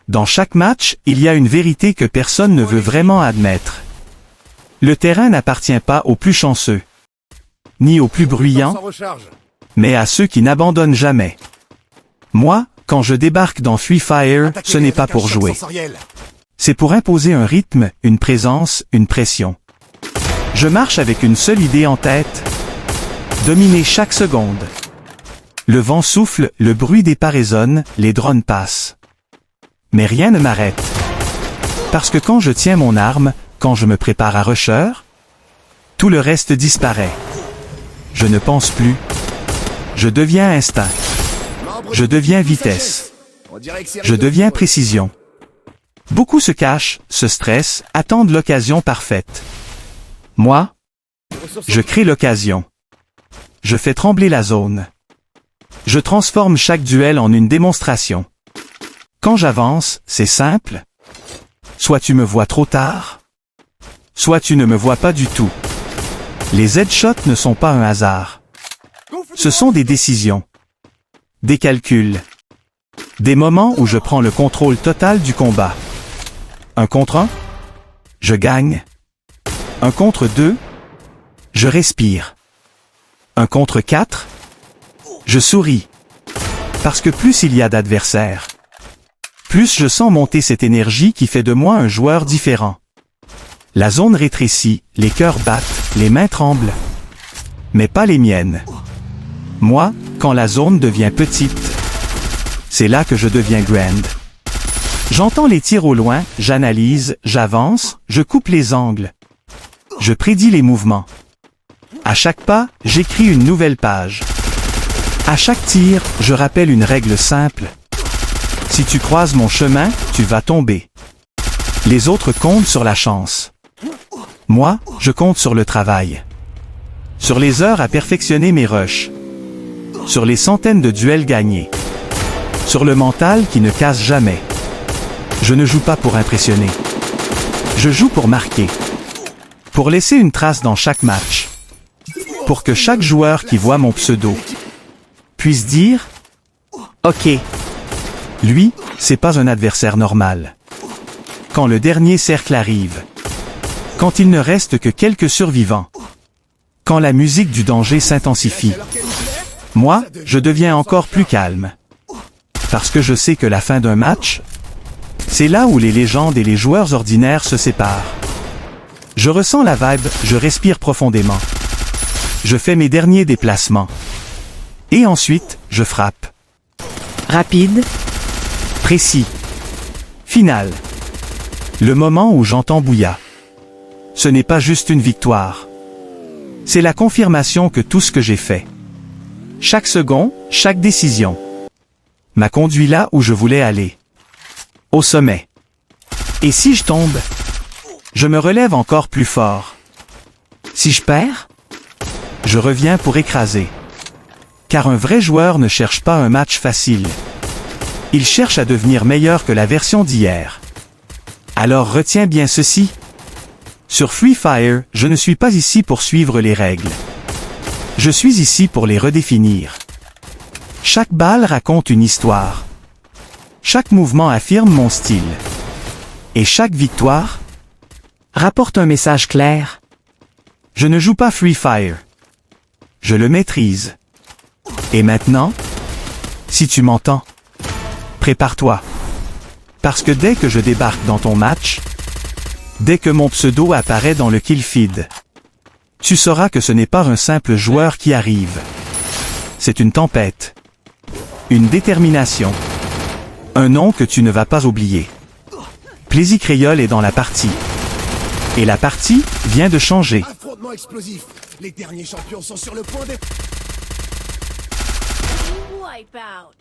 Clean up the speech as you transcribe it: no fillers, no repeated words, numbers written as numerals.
Dans chaque match, il y a une vérité que personne ne veut vraiment admettre. Le terrain n'appartient pas aux plus chanceux, ni aux plus bruyants, mais à ceux qui n'abandonnent jamais. Moi, quand je débarque dans Free Fire, ce n'est pas pour jouer. C'est pour imposer un rythme, une présence, une pression. Je marche avec une seule idée en tête: dominer chaque seconde. Le vent souffle, le bruit des pas résonne, les drones passent. Mais rien ne m'arrête. Parce que quand je tiens mon arme, quand je me prépare à rusher, tout le reste disparaît. Je ne pense plus. Je deviens instinct. Je deviens vitesse. Je deviens précision. Beaucoup se cachent, se stressent, attendent l'occasion parfaite. Moi, je crée l'occasion. Je fais trembler la zone. Je transforme chaque duel en une démonstration. Quand j'avance, c'est simple. Soit tu me vois trop tard, soit tu ne me vois pas du tout. Les headshots ne sont pas un hasard. Ce sont des décisions, des calculs, des moments où je prends le contrôle total du combat. Un contre un, je gagne. Un contre deux, je respire. Un contre quatre, je souris. Parce que plus il y a d'adversaires, plus je sens monter cette énergie qui fait de moi un joueur différent. La zone rétrécit, les cœurs battent, les mains tremblent. Mais pas les miennes. Moi, quand la zone devient petite, c'est là que je deviens grand. J'entends les tirs au loin, j'analyse, j'avance, je coupe les angles. Je prédis les mouvements. À chaque pas, j'écris une nouvelle page. À chaque tir, je rappelle une règle simple. Si tu croises mon chemin, tu vas tomber. Les autres comptent sur la chance. Moi, je compte sur le travail. Sur les heures à perfectionner mes rushs. Sur les centaines de duels gagnés. Sur le mental qui ne casse jamais. Je ne joue pas pour impressionner. Je joue pour marquer. Pour laisser une trace dans chaque match. Pour que chaque joueur qui voit mon pseudo puisse dire « Ok, lui, c'est pas un adversaire normal. » Quand le dernier cercle arrive. Quand il ne reste que quelques survivants. Quand la musique du danger s'intensifie. Moi, je deviens encore plus calme. Parce que je sais que la fin d'un match, c'est là où les légendes et les joueurs ordinaires se séparent. Je ressens la vibe, je respire profondément. Je fais mes derniers déplacements. Et ensuite, je frappe. Rapide. Précis. Final. Le moment où j'entends Bouya. Ce n'est pas juste une victoire. C'est la confirmation que tout ce que j'ai fait, chaque seconde, chaque décision, m'a conduit là où je voulais aller. Au sommet. Et si je tombe, je me relève encore plus fort. Si je perds, je reviens pour écraser. Car un vrai joueur ne cherche pas un match facile. Il cherche à devenir meilleur que la version d'hier. Alors retiens bien ceci. Sur Free Fire, je ne suis pas ici pour suivre les règles. Je suis ici pour les redéfinir. Chaque balle raconte une histoire. Chaque mouvement affirme mon style. Et chaque victoire Rapporte un message clair. Je ne joue pas Free Fire. Je le maîtrise. Et maintenant, si tu m'entends, prépare-toi. Parce que dès que je débarque dans ton match, dès que mon pseudo apparaît dans le kill feed, tu sauras que ce n'est pas un simple joueur qui arrive. C'est une tempête. Une détermination. Un nom que tu ne vas pas oublier. Plaisir Créole est dans la partie. Et la partie vient de changer. Affrontement explosif. Les derniers champions sont sur le point de... Wipe out.